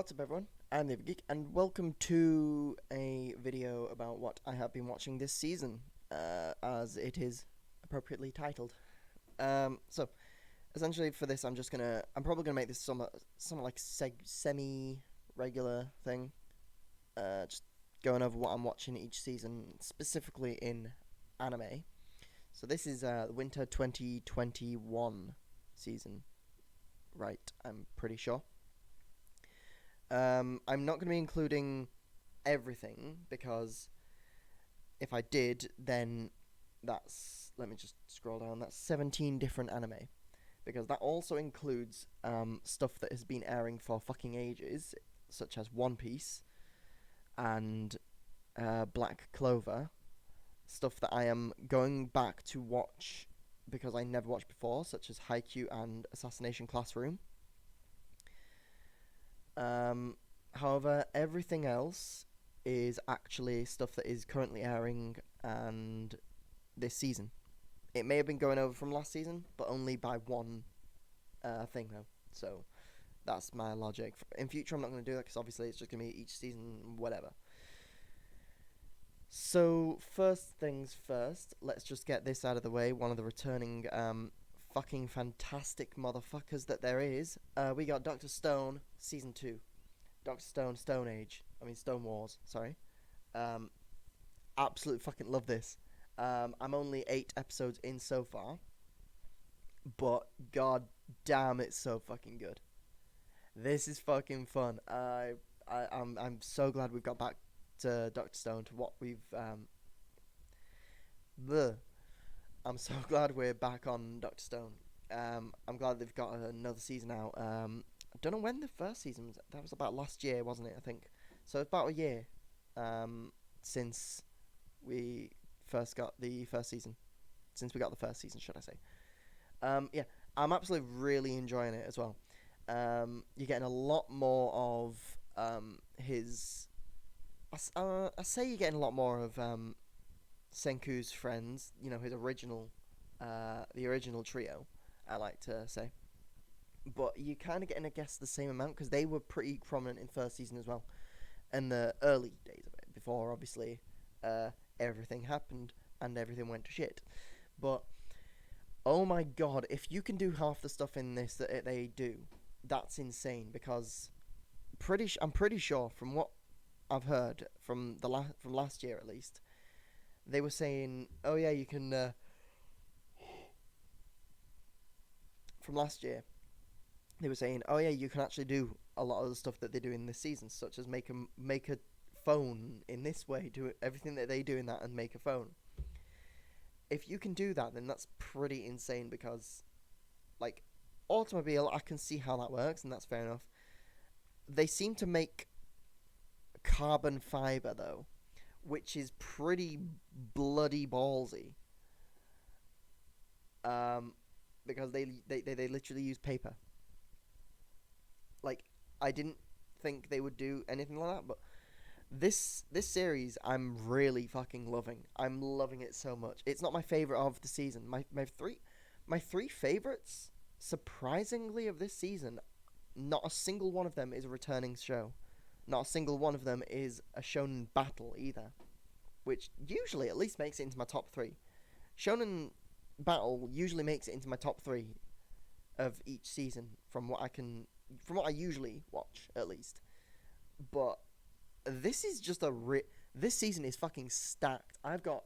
What's up, everyone? I'm the Geek, and welcome to a video about what I have been watching this season, as it is appropriately titled. So essentially for this, I'm probably gonna make this somewhat like semi-regular thing, just going over what I'm watching each season, specifically in anime. So this is the Winter 2021 season, right? I'm pretty sure. I'm not going to be including everything because if I did, then let me just scroll down. That's 17 different anime because that also includes stuff that has been airing for fucking ages, such as One Piece and Black Clover, stuff that I am going back to watch because I never watched before, such as Haikyuu and Assassination Classroom. However, everything else is actually stuff that is currently airing and this season. It may have been going over from last season, but only by one thing though. So that's my logic. In future, I'm not going to do that because obviously it's just going to be each season, whatever. So first things first, let's just get this out of the way. One of the returning fucking fantastic motherfuckers that there is. We got Dr. Stone season 2. Dr. Stone, Stone Wars, sorry. Absolutely fucking love this. I'm only 8 episodes in so far, but god damn, it's so fucking good. This is fucking fun. I'm so glad we've got back to Dr. Stone, to what we've I'm so glad we're back on Dr. Stone. I'm glad they've got another season out. I don't know when the first season was. That was about last year, wasn't it? I think so. It's about a year since we first got the first season. Since we got the first season, should I say? Yeah, I'm absolutely really enjoying it as well. You're getting a lot more of his. I say you're getting a lot more of Senku's friends. You know, his original, the original trio. I like to say. But you're kind of getting, I guess, the same amount because they were pretty prominent in first season as well, in the early days of it, before obviously everything happened and everything went to shit. But oh my god, if you can do half the stuff in this that they do, that's insane. Because I'm pretty sure from what I've heard from from last year at least, they were saying, oh yeah, you can from last year. They were saying, oh yeah, you can actually do a lot of the stuff that they do in this season, such as make a phone in this way, do everything that they do in that, and make a phone. If you can do that, then that's pretty insane because, like, automobile, I can see how that works, and that's fair enough. They seem to make carbon fiber though, which is pretty bloody ballsy. Because they literally use paper. Like, I didn't think they would do anything like that, but this series I'm really fucking loving. I'm loving it so much. It's not my favorite of the season. My three favorites, surprisingly, of this season, not a single one of them is a returning show. Not a single one of them is a shonen battle either, which usually at least makes it into my top 3. Shonen battle usually makes it into my top 3 of each season from what I usually watch, at least. But this is just this season is fucking stacked. I've got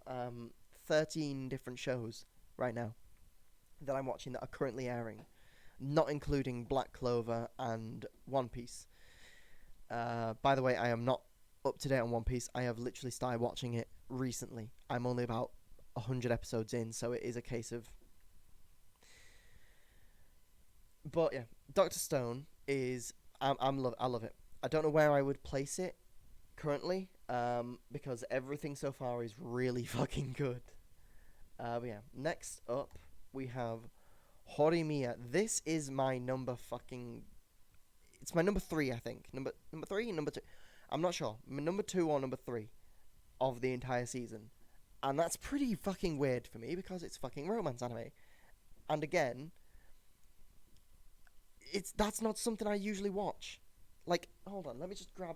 13 different shows right now that I'm watching that are currently airing, not including Black Clover and One Piece. By the way, I am not up to date on One Piece. I have literally started watching it recently. I'm only about 100 episodes in, so it is a case of. But yeah, Dr. Stone is I love it. I don't know where I would place it currently, because everything so far is really fucking good. But yeah, next up we have Horimiya. This is my it's my number 3, I think. Number 3, number 2. I'm not sure. Number 2 or number 3 of the entire season. And that's pretty fucking weird for me because it's fucking romance anime. And again, that's not something I usually watch. Like, hold on, let me just grab.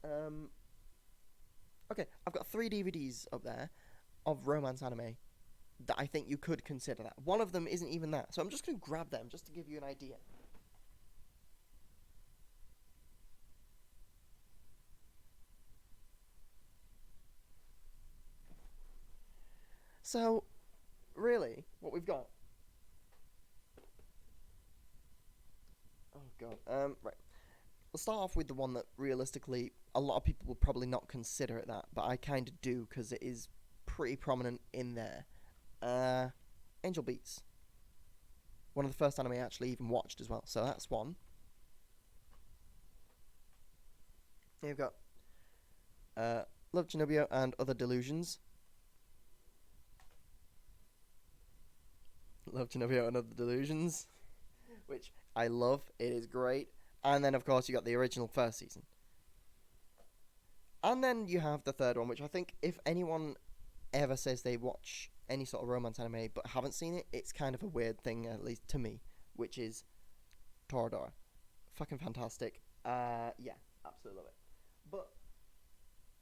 Um, okay, I've got 3 DVDs up there of romance anime that I think you could consider that. One of them isn't even that, so I'm just gonna grab them just to give you an idea. So, really, what we've got. Oh god. Right. We'll start off with the one that realistically a lot of people will probably not consider it that, but I kind of do because it is pretty prominent in there. Uh, Angel Beats, one of the first anime I actually even watched as well. So that's one. Here you've got Love Chernobyl and Other Delusions. Love Chernobyl and Other Delusions, which I love. It is great. And then of course you got the original first season. And then you have the third one, which I think if anyone ever says they watch any sort of romance anime but haven't seen it, it's kind of a weird thing, at least to me, which is Toradora. Fucking fantastic. Yeah, absolutely love it. But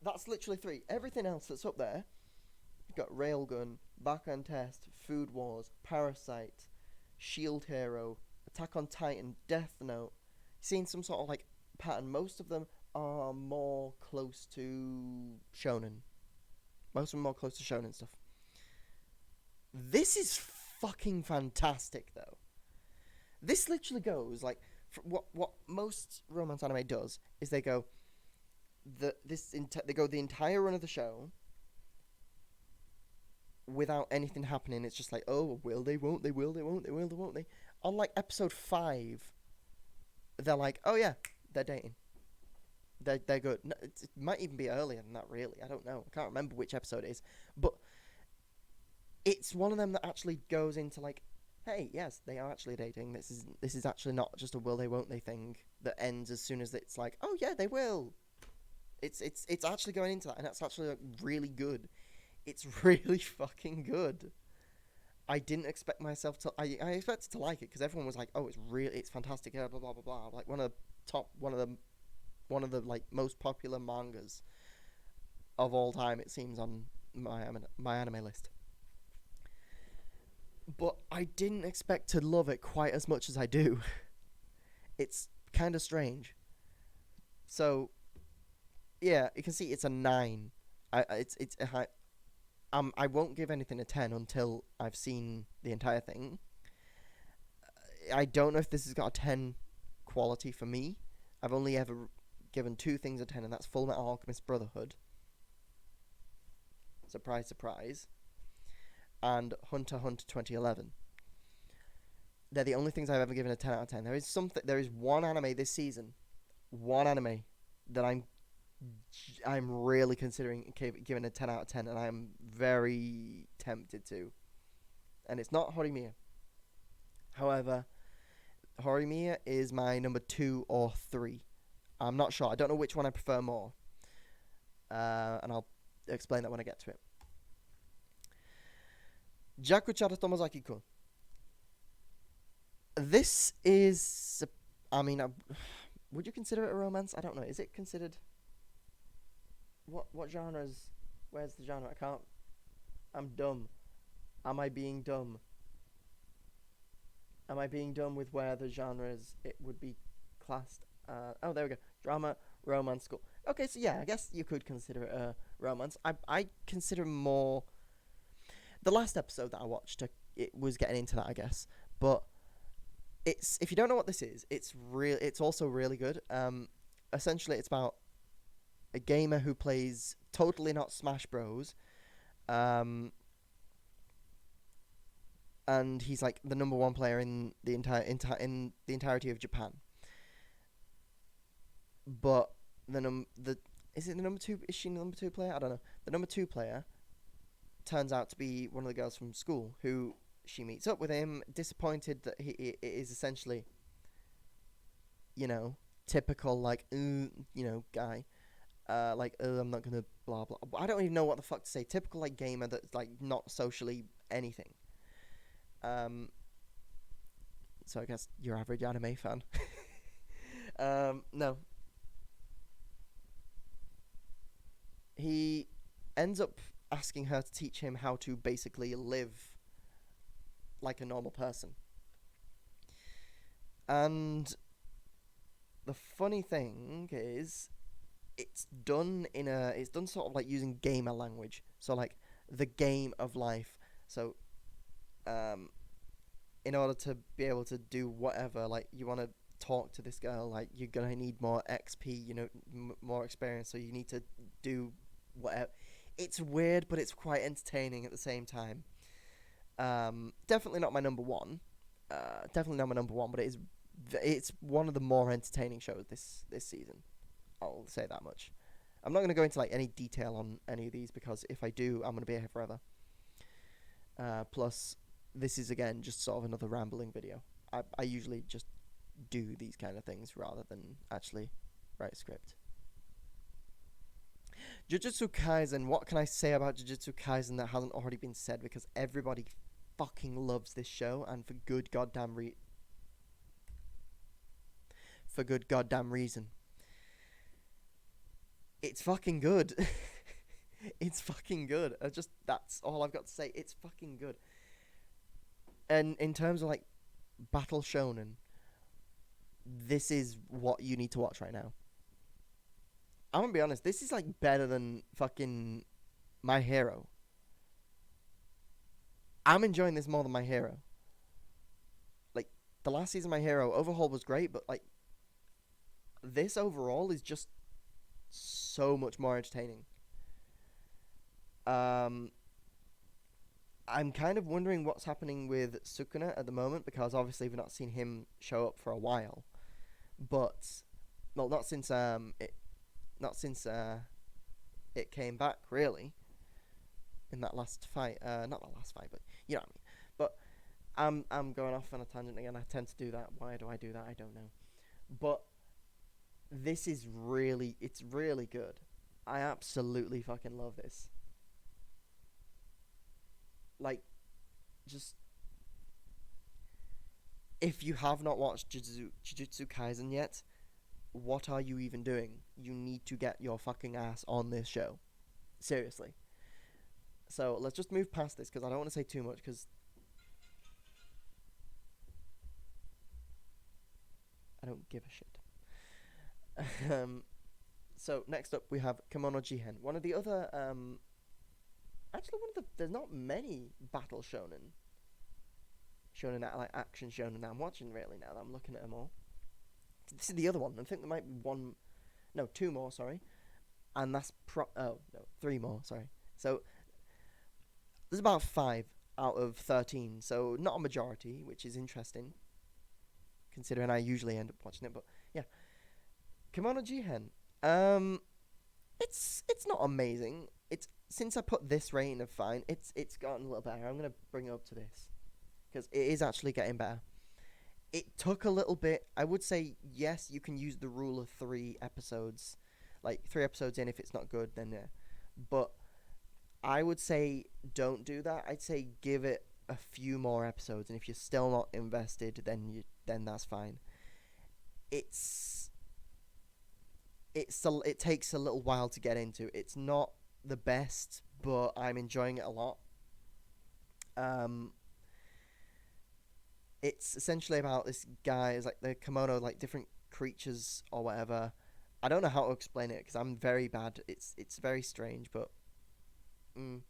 that's literally three. Everything else that's up there, you've got Railgun, Back on Test, Food Wars, Parasite, Shield Hero, Attack on Titan, Death Note. Seeing some sort of like pattern. Most of them are more close to shonen. Most of them are more close to shonen stuff. This is fucking fantastic, though. This literally goes like what most romance anime does is they go they go the entire run of the show without anything happening. It's just like, oh, will they, won't they, will they, won't they, will they, won't they. On like episode 5, they're like, oh yeah, they're dating. They're good. No, it might even be earlier than that, really. I don't know. I can't remember which episode it is. But it's one of them that actually goes into like, hey, yes, they are actually dating. This is actually not just a will they, won't they thing that ends as soon as it's like, oh yeah, they will. It's actually going into that, and that's actually like really good. It's really fucking good. I didn't expect myself to. I expected to like it because everyone was like, "Oh, it's fantastic." Blah blah blah blah. Like one of the like most popular mangas of all time. It seems on my anime list. But I didn't expect to love it quite as much as I do. It's kind of strange. So yeah, you can see it's a 9. It's a high. I won't give anything a 10 until I've seen the entire thing. I don't know if this has got a 10 quality for me. I've only ever given 2 things a 10, and that's Full Metal Alchemist Brotherhood. Surprise, surprise. And Hunter x Hunter 2011. They're the only things I've ever given a 10 out of 10. There is one anime this season, one anime that I'm really considering giving a 10 out of 10, and I'm very tempted to. And it's not Horimiya. However, Horimiya is my number 2 or 3. I'm not sure. I don't know which one I prefer more. And I'll explain that when I get to it. Jakuchara Tomozaki-kun. This is... I mean, would you consider it a romance? I don't know. Is it considered... What genres? Where's the genre? I can't... I'm dumb. Am I being dumb? Am I being dumb with where the genres it would be classed? Oh, there we go. Drama, romance, school. Okay, so yeah, I guess you could consider it a romance. I consider more... The last episode that I watched, it was getting into that, I guess. But it's... If you don't know what this is, it's also really good. Essentially, it's about a gamer who plays totally not Smash Bros. And he's like the number 1 player in the entirety of Japan. But is it the number 2? Is she the number 2 player? I don't know. The number 2 player turns out to be one of the girls from school who she meets up with him, disappointed that he is essentially, typical like guy. Like, I'm not gonna blah blah. I don't even know what the fuck to say. Typical like gamer that's like not socially anything. So I guess your average anime fan. No, he ends up asking her to teach him how to basically live like a normal person. And the funny thing is, it's done sort of like using gamer language. So like the game of life. So um, in order to be able to do whatever, like you want to talk to this girl, like you're gonna need more XP, more experience. So you need to do whatever. It's weird, but it's quite entertaining at the same time. Definitely not my number one. Definitely not my number one, but it's one of the more entertaining shows this season. I'll say that much. I'm not going to go into like any detail on any of these because if I do, I'm going to be here forever. Plus, this is again just sort of another rambling video. I usually just do these kind of things rather than actually write a script. Jujutsu Kaisen. What can I say about Jujutsu Kaisen that hasn't already been said? Because everybody fucking loves this show, and for good goddamn reason. It's fucking good. It's fucking good. That's all I've got to say. It's fucking good. And in terms of like battle shonen, this is what you need to watch right now. I'm gonna be honest. This is like better than fucking My Hero. I'm enjoying this more than My Hero. Like the last season of My Hero overhaul was great, but like this overall is just so much more entertaining. Um, I'm kind of wondering what's happening with Sukuna at the moment because obviously we've not seen him show up for a while. But well, not since it came back really in that last fight. Not that last fight, but you know what I mean. But I'm going off on a tangent again. I tend to do that. Why do I do that? I don't know. But it's really good. I absolutely fucking love this. Like, just if you have not watched Jujutsu Kaisen yet, what are you even doing? You need to get your fucking ass on this show. Seriously. So let's just move past this because I don't want to say too much because I don't give a shit. So next up we have Kimono Jihen. One of the other there's not many battle shonen like action shonen that I'm watching really now that I'm looking at them all. This is the other one. I think there might be two more, sorry. And that's three more, sorry. So there's about 5 out of 13, so not a majority, which is interesting considering I usually end up watching it, but yeah. Kimono Jihen. It's not amazing. It's since I put this rating of fine, it's gotten a little better. I'm gonna bring it up to this because it is actually getting better. It took a little bit. I would say yes, you can use the rule of 3 episodes, like 3 episodes in. If it's not good, then yeah. But I would say don't do that. I'd say give it a few more episodes, and if you're still not invested, then that's fine. It's it takes a little while to get into. It's not the best, but I'm enjoying it a lot. Um, it's essentially about this guy. It's like the kimono, like different creatures or whatever. I don't know how to explain it because I'm very bad. It's very strange, but mm,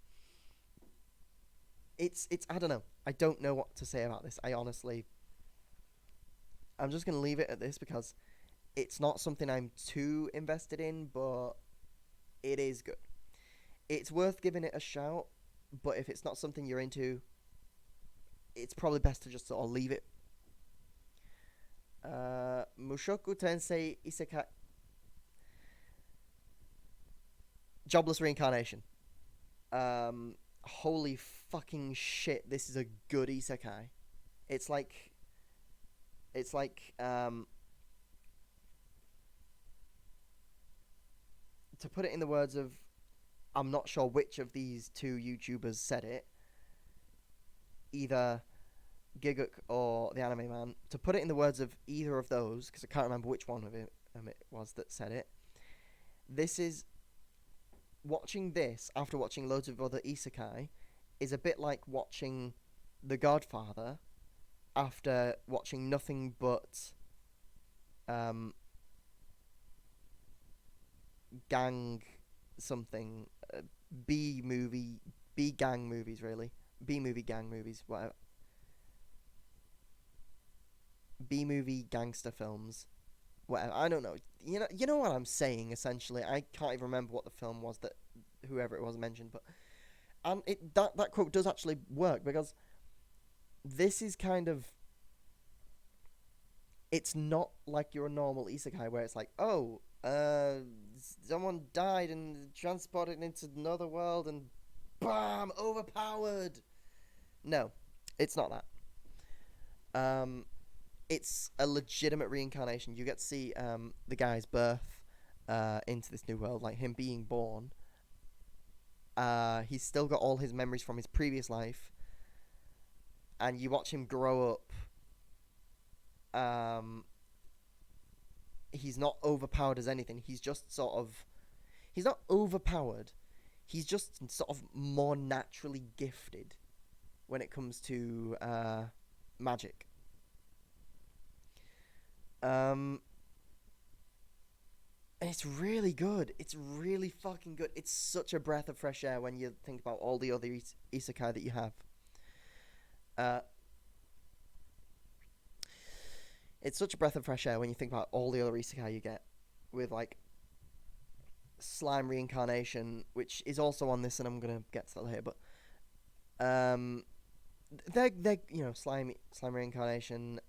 it's I don't know. I don't know what to say about this. I'm just gonna leave it at this because it's not something I'm too invested in, but it is good. It's worth giving it a shout, but if it's not something you're into, it's probably best to just sort of leave it. Mushoku Tensei Isekai Jobless Reincarnation. Holy fucking shit! This is a good isekai. It's like, it's like, to put it in the words of, I'm not sure which of these two YouTubers said it. Either Giguk or the Anime Man, to put it in the words of either of those, because I can't remember which one of it was that said it. This is watching this after watching loads of other isekai is a bit like watching The Godfather after watching nothing but um, gang something B movie B gang movies really B movie gang movies whatever B movie gangster films whatever I don't know you know what I'm saying essentially. I can't even remember what the film was that whoever it was mentioned, but and it that quote does actually work because this is kind of, it's not like your normal isekai where it's like, oh, someone died and transported into another world and bam, overpowered. No, it's not that. It's a legitimate reincarnation. You get to see the guy's birth into this new world, like him being born. He's still got all his memories from his previous life, and you watch him grow up. He's not overpowered as anything. He's just sort of, he's not overpowered. He's just sort of more naturally gifted when it comes to magic. And it's really good. It's really fucking good. It's such a breath of fresh air when you think about all the other isekai that you have. Uh, it's such a breath of fresh air when you think about all the other isekai you get, with like slime reincarnation, which is also on this, and I'm gonna get to that later. But um, they're slime reincarnation,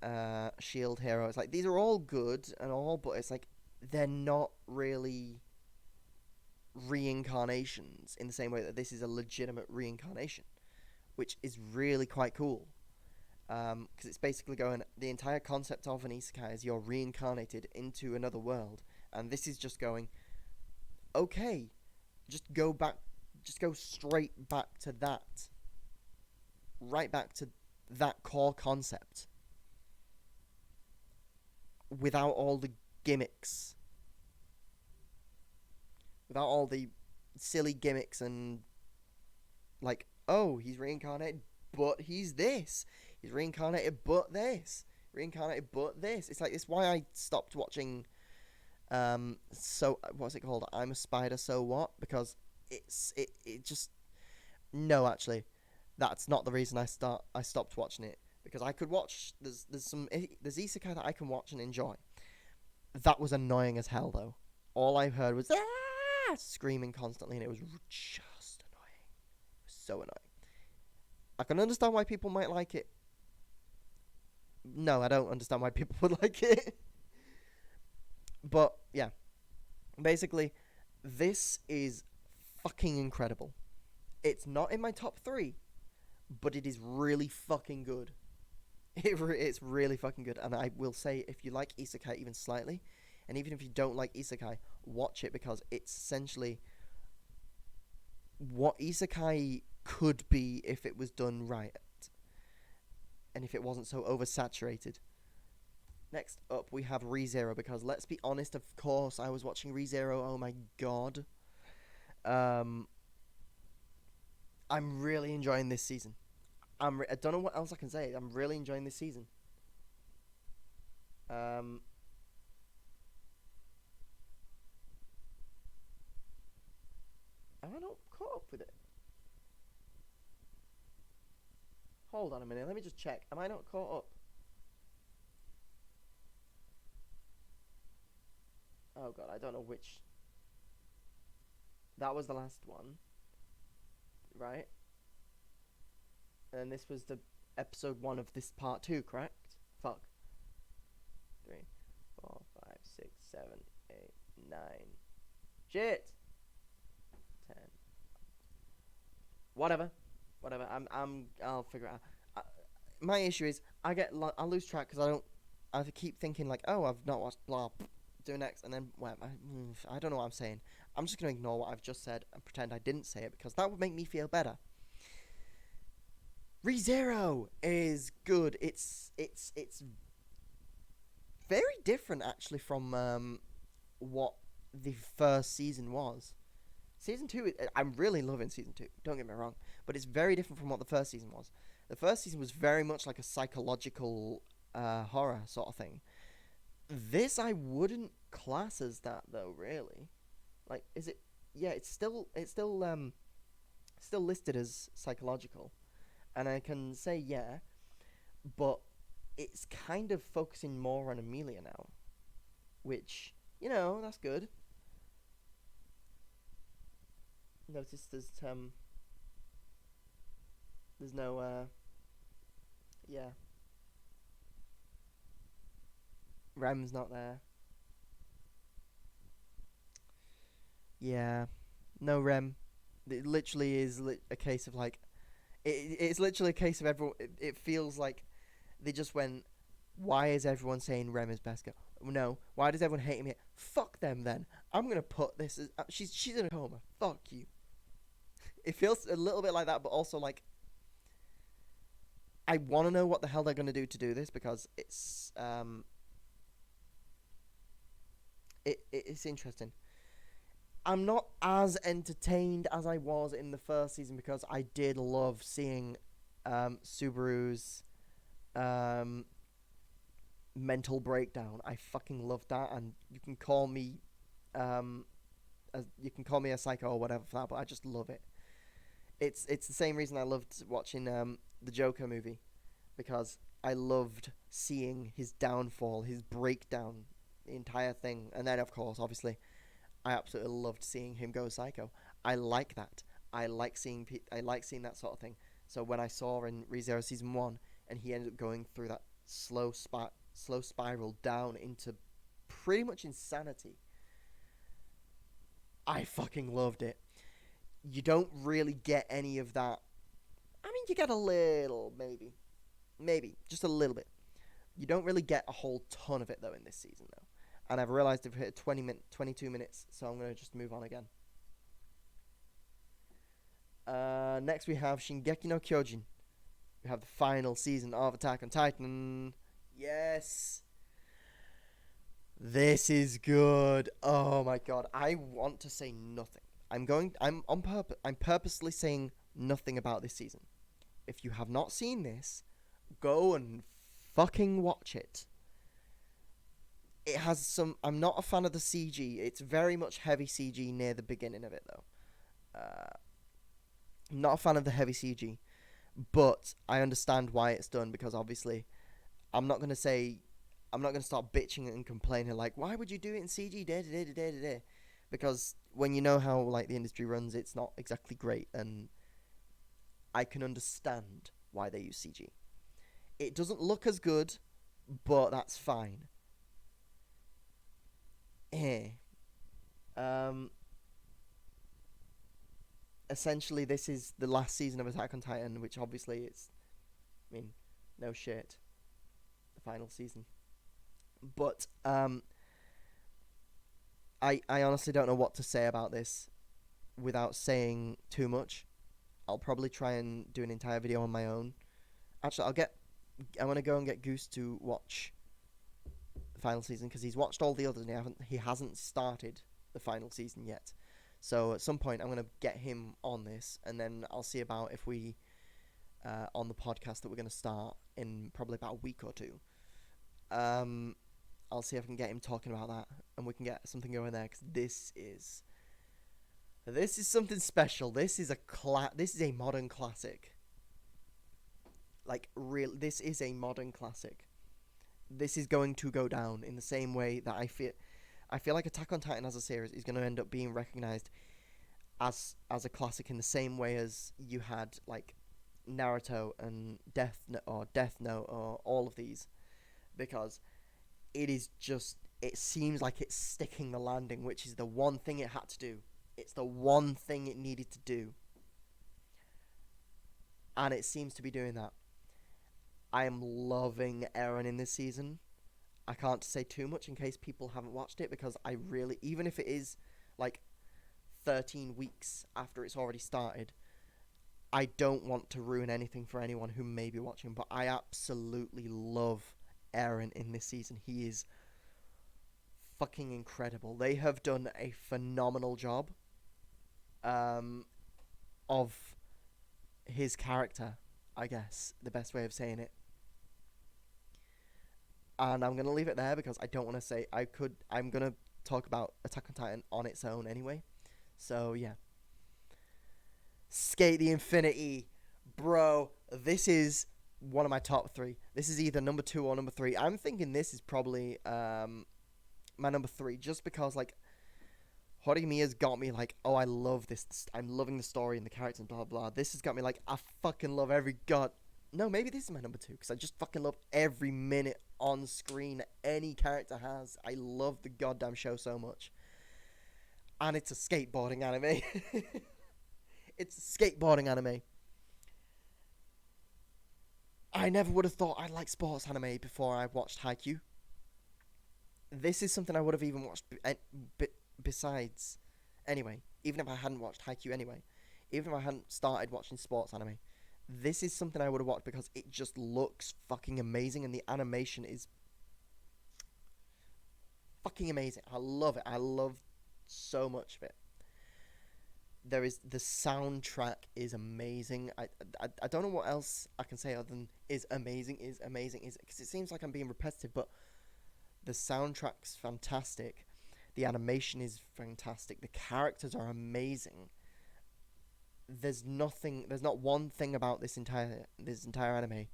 shield hero. It's like these are all good and all, but it's like they're not really reincarnations in the same way that this is a legitimate reincarnation, which is really quite cool. Because it's basically going, the entire concept of an isekai is you're reincarnated into another world, and this is just going, okay, just go back, just go straight back to that, right back to that core concept, without all the gimmicks, without all the silly gimmicks and like, oh, he's reincarnated, but he's this. He's reincarnated, but this. Reincarnated, but this. It's like, it's why I stopped watching. So what's it called? I'm a Spider. So what? Because it just, no, actually, that's not the reason I stopped watching it. Because I could watch, there's isekai that I can watch and enjoy. That was annoying as hell though. All I heard was screaming constantly, and it was just annoying. It was so annoying. I can understand why people might like it. No, I don't understand why people would like it. But yeah, basically, this is fucking incredible. It's not in my top 3, but it is really fucking good. It's really fucking good, and I will say, if you like isekai even slightly, and even if you don't like isekai, watch it, because it's essentially what isekai could be if it was done right, and if it wasn't so oversaturated. Next up, we have ReZero, because let's be honest, of course, I was watching ReZero. Oh my god. I'm really enjoying this season. I don't know what else I can say. I'm really enjoying this season. Am I not caught up with it? Hold on a minute. Let me just check. Am I not caught up? Oh god, I don't know which. That was the last one, right? And this was the episode 1 of this part 2, correct? Fuck. 3, 4, 5, 6, 7, 8, 9. Shit. 10. Whatever. I'll figure it out. My issue is I lose track because I keep thinking like, oh, I've not watched blah. Do next, and then well, I don't know what I'm saying. I'm just gonna ignore what I've just said and pretend I didn't say it, because that would make me feel better. ReZero is good. It's very different actually from what the first season was. Season two, I'm really loving season two. Don't get me wrong, but it's very different from what the first season was. The first season was very much like a psychological horror sort of thing. This I wouldn't class as that though. Really, like, is it? Yeah, it's still listed as psychological, and I can say yeah, but it's kind of focusing more on Amelia now, which that's good. Notice there's no yeah, Rem's not there. Yeah, no Rem. It literally is a case of like it's literally a case of everyone. It feels like they just went. Why is everyone saying Rem is best girl? No. Why does everyone hate me? Fuck them then. I'm gonna put this as she's in a coma. Fuck you. It feels a little bit like that, but also like I want to know what the hell they're gonna do to do this because it's interesting. I'm not as entertained as I was in the first season because I did love seeing Subaru's um, mental breakdown. I fucking loved that, and um, you can call me a psycho or whatever for that, but I just love it. It's the same reason I loved watching the Joker movie because I loved seeing his downfall, his breakdown, the entire thing, and then of course, obviously, I absolutely loved seeing him go psycho. I like that. I like seeing that sort of thing. So when I saw in ReZero season one, and he ended up going through that slow spiral down into pretty much insanity, I fucking loved it. You don't really get any of that. I mean, you get a little, maybe just a little bit. You don't really get a whole ton of it though in this season though. And I've realized I've hit 22 minutes, so I'm gonna just move on again. Next we have Shingeki no Kyojin. We have the final season of Attack on Titan. Yes, this is good. Oh my god, I want to say nothing. I'm on purpose. I'm purposely saying nothing about this season. If you have not seen this, go and fucking watch it. It has some. I'm not a fan of the CG. It's very much heavy CG near the beginning of it, though. I'm not a fan of the heavy CG, but I understand why it's done because obviously, I'm not gonna say, I'm not gonna start bitching and complaining like, why would you do it in CG? Da, da, da, da, da, da. Because when you know how like the industry runs, it's not exactly great, and I can understand why they use CG. It doesn't look as good, but that's fine. Eh. Um, Essentially, this is the last season of Attack on Titan, which obviously it's, I mean, no shit, the final season. But I honestly don't know what to say about this without saying too much. I'll probably try and do an entire video on my own. Actually, I want to go and get Goose to watch the final season because he's watched all the others and he hasn't started the final season yet. So at some point, I'm gonna get him on this, and then I'll see about if we on the podcast that we're gonna start in probably about a week or two. Um, I'll see if I can get him talking about that, and we can get something going there because this is something special. This is this is a modern classic. Like real, this is a modern classic. This is going to go down in the same way that I feel like Attack on Titan as a series is going to end up being recognized as a classic in the same way as you had like Naruto and Death Note or all of these, because it seems like it's sticking the landing, which is the one thing it had to do. It's the one thing it needed to do, and it seems to be doing that. I am loving Eren in this season. I can't say too much in case people haven't watched it because I really, even if it is like 13 weeks after it's already started, I don't want to ruin anything for anyone who may be watching, but I absolutely love Aaron in this season. He is fucking incredible. They have done a phenomenal job um, of his character, I guess, the best way of saying it. And I'm going to leave it there because I don't want to say I'm going to talk about Attack on Titan on its own anyway. So, yeah. Skate the Infinity. Bro, this is one of my top 3. This is either number 2 or number 3. I'm thinking this is probably my number 3 just because, like, Horimiya's got me like, oh, I love this. I'm loving the story and the characters and blah, blah. This has got me like, I fucking love every god. No, maybe this is my number 2 because I just fucking love every minute on screen any character has. I love the goddamn show so much. And it's a skateboarding anime. It's a skateboarding anime. I never would have thought I'd like sports anime before I watched Haikyuu. This is something I would have even watched besides. Anyway, even if I hadn't watched Haikyuu anyway, even if I hadn't started watching sports anime, this is something I would have watched because it just looks fucking amazing and the animation is fucking amazing. I love it. I love so much of it. The soundtrack is amazing. I don't know what else I can say other than is amazing because it seems like I'm being repetitive, but the soundtrack's fantastic. The animation is fantastic. The characters are amazing. There's not one thing about this entire anime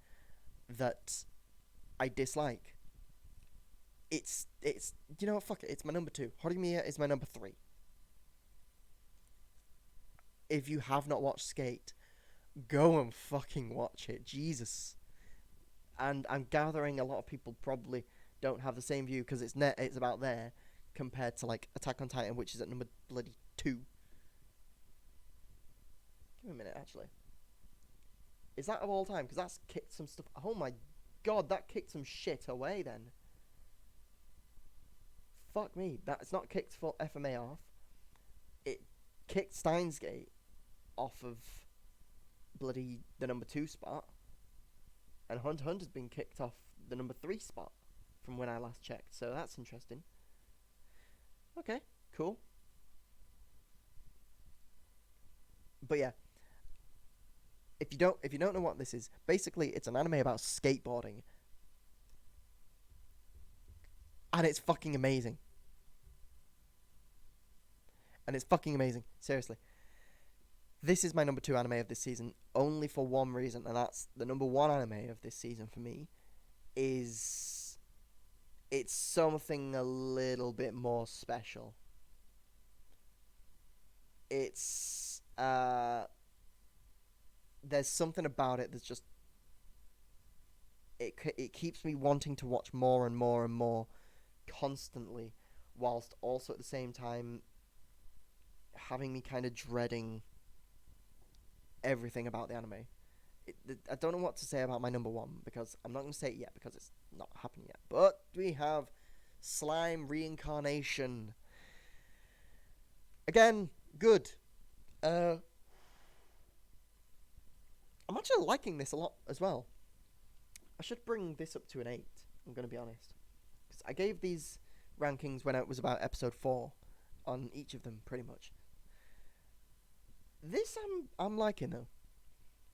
that I dislike. It's you know what, fuck it, it's my number 2. Horimiya is my number 3. If you have not watched Skate, go and fucking watch it. Jesus. And I'm gathering a lot of people probably don't have the same view because it's about there compared to like Attack on Titan, which is at number bloody 2. Give me a minute, actually. Is that of all time? Because that's kicked some stuff. Oh my god, that kicked some shit away then. Fuck me. That's not kicked full FMA off. It kicked Steins Gate off of bloody the number 2 spot. And Hunter x Hunter's been kicked off the number 3 spot from when I last checked. So that's interesting. Okay, cool. But yeah, if you don't know what this is, basically it's an anime about skateboarding, and it's fucking amazing. Seriously. This is my number 2 anime of this season, only for one reason, and that's the number 1 anime of this season for me is it's something a little bit more special. It's there's something about it that's just it keeps me wanting to watch more and more and more constantly, whilst also at the same time having me kind of dreading everything about the anime. I don't know what to say about my number 1 because I'm not going to say it yet because it's not happened yet. But we have Slime Reincarnation. Again, good. I'm actually liking this a lot as well. I should bring this up to an 8, I'm going to be honest. Because I gave these rankings when it was about episode 4 on each of them, pretty much. This I'm liking, though.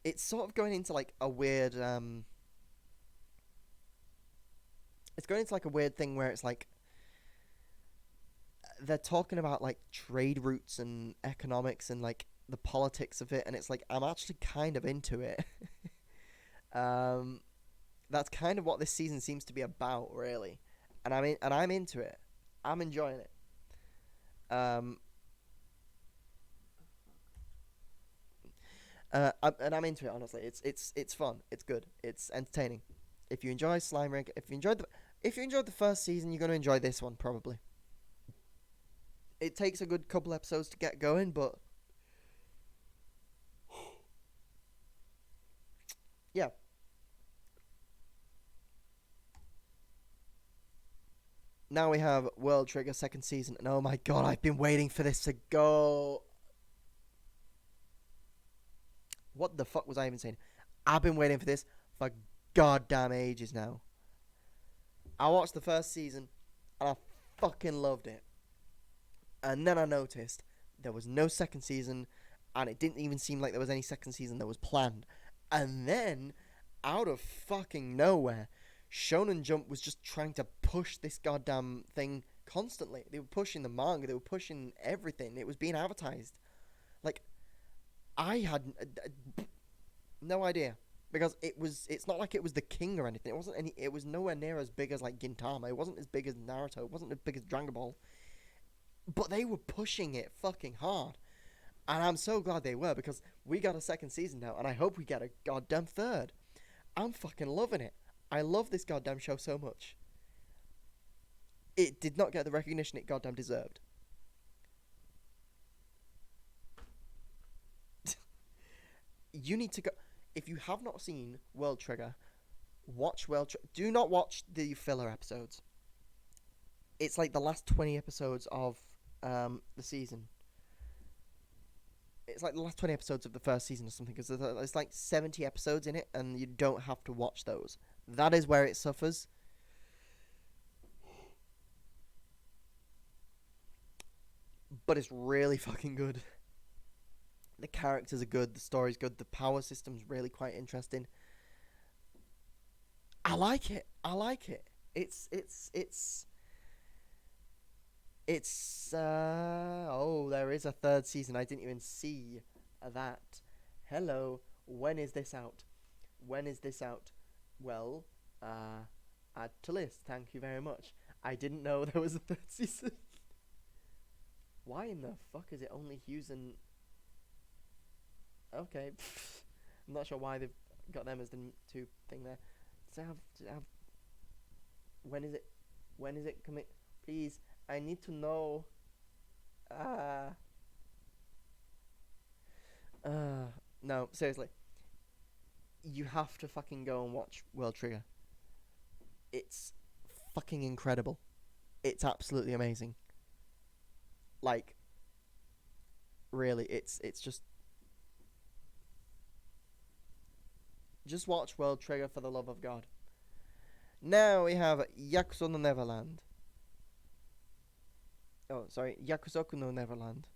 It's sort of going into like a weird it's going into like a weird thing where it's like they're talking about like trade routes and economics and like the politics of it, and it's like I'm actually kind of into it. That's kind of what this season seems to be about, really, and I'm into it. I'm enjoying it. I'm into it, honestly. It's fun. It's good. It's entertaining. If you enjoy Slime Rank, if you enjoyed the first season, you're gonna enjoy this one probably. It takes a good couple episodes to get going, but yeah. Now we have World Trigger second season, and oh my god, I've been waiting for this to go. What the fuck was I even saying? I've been waiting for this for goddamn ages now. I watched the first season and I fucking loved it. And then I noticed there was no second season, and it didn't even seem like there was any second season that was planned. And then, out of fucking nowhere, Shonen Jump was just trying to push this goddamn thing constantly. They were pushing the manga, they were pushing everything. It was being advertised. Like, I had no idea. Because it's not like it was the king or anything. It wasn't any. It was nowhere near as big as like Gintama. It wasn't as big as Naruto. It wasn't as big as Dragon Ball. But they were pushing it fucking hard. And I'm so glad they were, because we got a second season now, and I hope we get a goddamn third. I'm fucking loving it. I love this goddamn show so much. It did not get the recognition it goddamn deserved. You need to go. If you have not seen World Trigger, watch World Trigger. Do not watch the filler episodes. It's like the last 20 episodes of the season. It's like the last 20 episodes of the first season or something, because there's like 70 episodes in it, and you don't have to watch those. That is where it suffers. But it's really fucking good. The characters are good, the story's good, the power system's really quite interesting. I like it. I like it. It's oh, there is a third season. I didn't even see that. Hello, when is this out? When is this out? Well, add to list. Thank you very much. I didn't know there was a third season. Why in the fuck is it only Hughes and... Okay. I'm not sure why they've got them as the two thing there. Does it have... When is it? When is it coming? Please, I need to know. No, seriously. You have to fucking go and watch World Trigger. It's fucking incredible. It's absolutely amazing. Like, really, it's just watch World Trigger for the love of God. Now we have Yakuza no Neverland. Oh, sorry, Yakusoku no Neverland.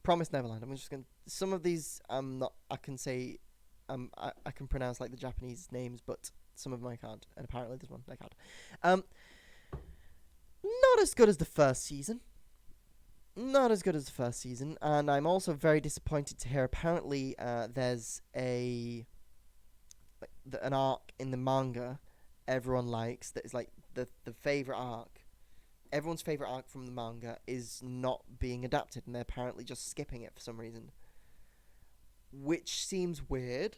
Promised Neverland. I'm just gonna. Some of these, not. I can say, I can pronounce like the Japanese names, but some of them I can't. And apparently this one I can't. Not as good as the first season. Not as good as the first season, and I'm also very disappointed to hear. Apparently, there's an arc in the manga everyone likes that is like the favorite arc. Everyone's favorite arc from the manga is not being adapted, and they're apparently just skipping it for some reason, which seems weird.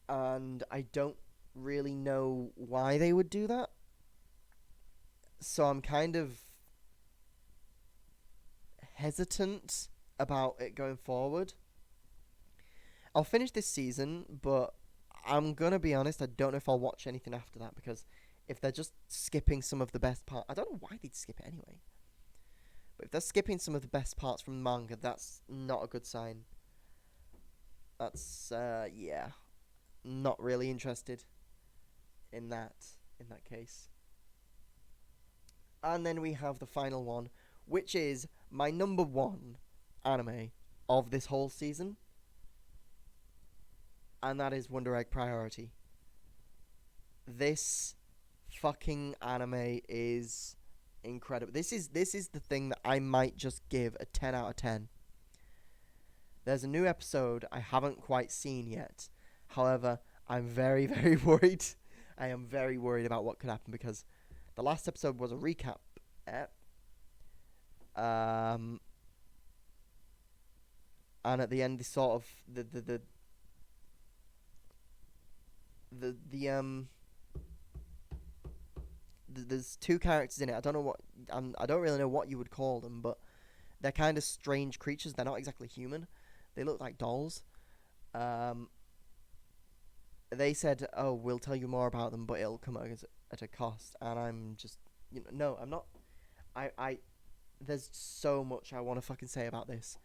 And I don't really know why they would do that. So I'm kind of hesitant about it going forward. I'll finish this season, but I'm gonna be honest, I don't know if I'll watch anything after that, because if they're just skipping some of the best part, I don't know why they'd skip it anyway. But if they're skipping some of the best parts from the manga, that's not a good sign. That's yeah, not really interested in that case. And then we have the final one, which is my number one anime of this whole season, and that is Wonder Egg Priority. This fucking anime is incredible. This is the thing that I might just give a 10 out of 10. There's a new episode I haven't quite seen yet. However, I'm very, very worried. I am very worried about what could happen, because the last episode was a recap and at the end, they sort of there's two characters in it. I don't know what I don't really know what you would call them, but they're kind of strange creatures. They're not exactly human. They look like dolls. They said, "Oh, we'll tell you more about them, but it'll come at a cost." And I'm just, no, I'm not. I there's so much I want to fucking say about this.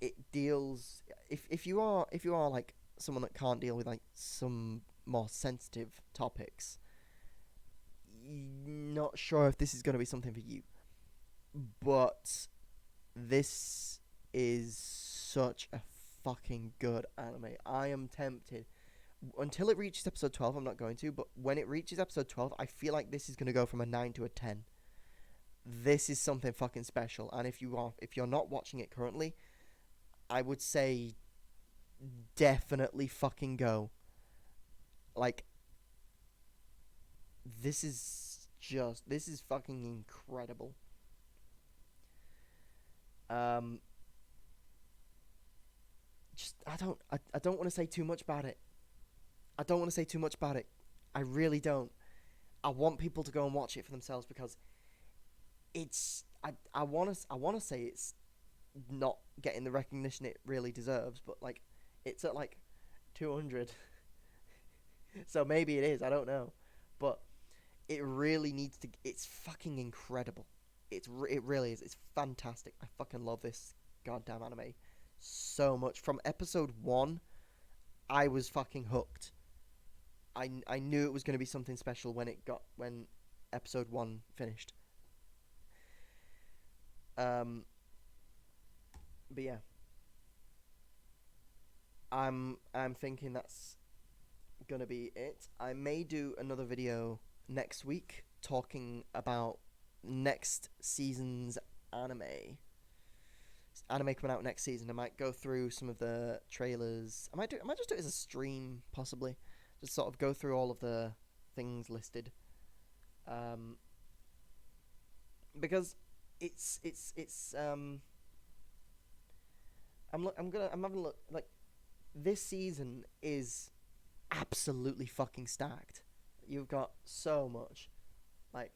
It deals if you are like someone that can't deal with like some more sensitive topics, not sure if this is going to be something for you. But this is such a fucking good anime. I am tempted. Until it reaches episode 12, I'm not going to, but when it reaches episode 12, I feel like this is going to go from a 9 to a 10. This is something fucking special, and if you're not watching it currently, I would say definitely fucking go. Like, this is fucking incredible. Um just I don't want to say too much about it. I don't want to say too much about it. I really don't. I want people to go and watch it for themselves because I want to say it's not getting the recognition it really deserves, but like it's at like 200. So maybe it is, I don't know. But it really needs to it's fucking incredible. It really is. It's fantastic. I fucking love this goddamn anime so much. From episode 1, I was fucking hooked. I knew it was going to be something special when episode 1 finished. Um but yeah, I'm thinking that's gonna be it. I may do another video next week talking about next season's anime. Anime coming out next season. I might go through some of the trailers. I might just do it as a stream, possibly. Just sort of go through all of the things listed. Um, because it's. I'm having a look. Like, this season is absolutely fucking stacked. You've got so much, like,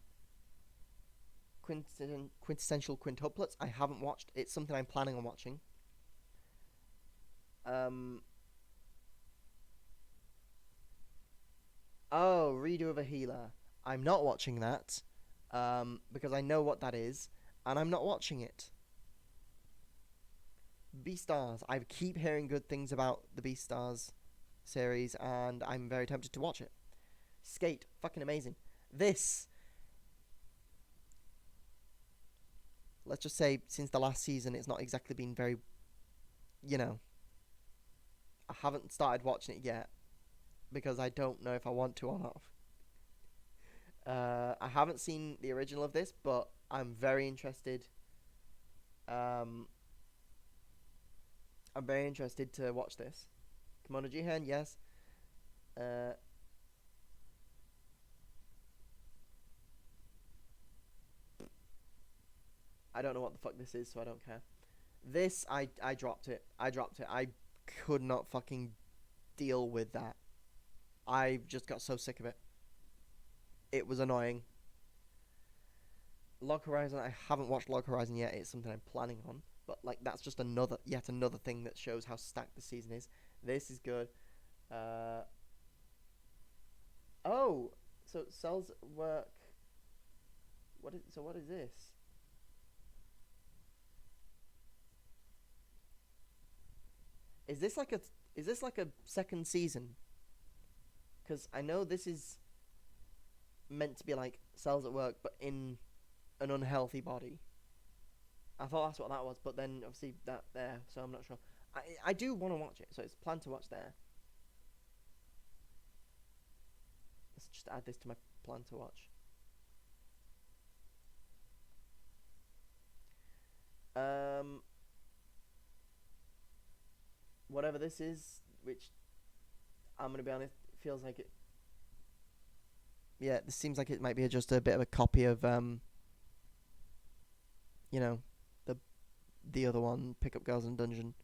quintessential quintuplets. I haven't watched. It's something I'm planning on watching. Um. Oh, redo of a healer. I'm not watching that. Because I know what that is, and I'm not watching it. Beastars. I keep hearing good things about the Beastars series, and I'm very tempted to watch it. Skate, fucking amazing. This, let's just say, since the last season, it's not exactly been very, you know, I haven't started watching it yet because I don't know if I want to or not. I haven't seen the original of this, but I'm very interested. Um, I'm very interested to watch this. Kimono Jihen, yes. Uh, I don't know what the fuck this is, so I don't care. This, I dropped it. I dropped it. I could not fucking deal with that. I just got so sick of it. It was annoying. Log Horizon, I haven't watched Log Horizon yet. It's something I'm planning on. But, like, that's just yet another thing that shows how stacked the season is. This is good. Uh, oh, so Cells work. What is this? Is this like a is this like a second season? Because I know this is meant to be like cells at work, but in an unhealthy body. I thought that's what that was, but then obviously that there, so I'm not sure. I do want to watch it, so it's planned to watch there. Let's just add this to my plan to watch. Um, Whatever this is, which I'm gonna be honest, it feels like it. Yeah, this seems like it might be just a bit of a copy of you know, the the other one, Pick Up Girls in Dungeon.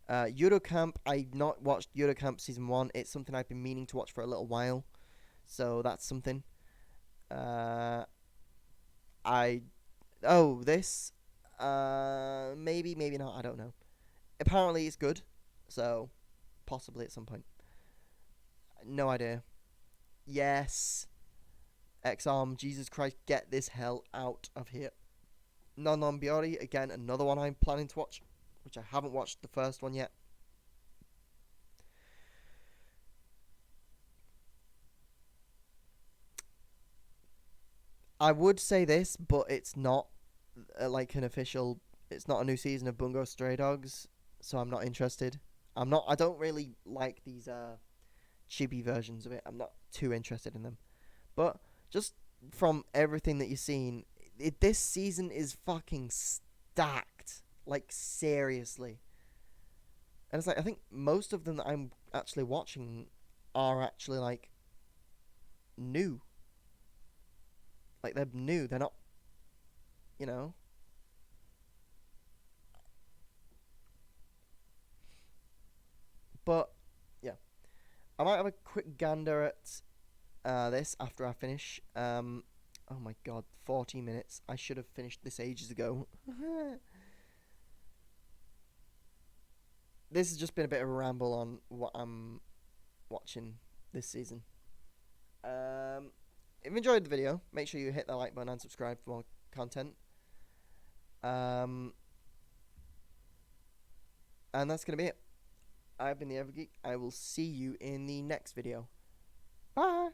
Euro Camp. I've not watched Euro Camp season 1. It's something I've been meaning to watch for a little while, so that's something. Uh, I this. Maybe not. I don't know. Apparently, it's good, so possibly at some point. No idea. Yes, X-Arm. Jesus Christ, get this hell out of here. Non Non Biori, again, another one I'm planning to watch, which I haven't watched the first one yet. I would say this, but it's not like an official. It's not a new season of Bungo Stray Dogs, so I'm not interested. I'm not. I don't really like these chibi versions of it. I'm not too interested in them. But just from everything that you've seen, this season is fucking stacked. Like seriously, and it's like I think most of them that I'm actually watching are actually like new. Like they're new. They're not. You know. But yeah, I might have a quick gander at this after I finish. Oh my god, 40 minutes. I should have finished this ages ago. This has just been a bit of a ramble on what I'm watching this season. If you enjoyed the video, make sure you hit the like button and subscribe for more content. Um, and that's going to be it. I've been the Evergeek. I will see you in the next video. Bye!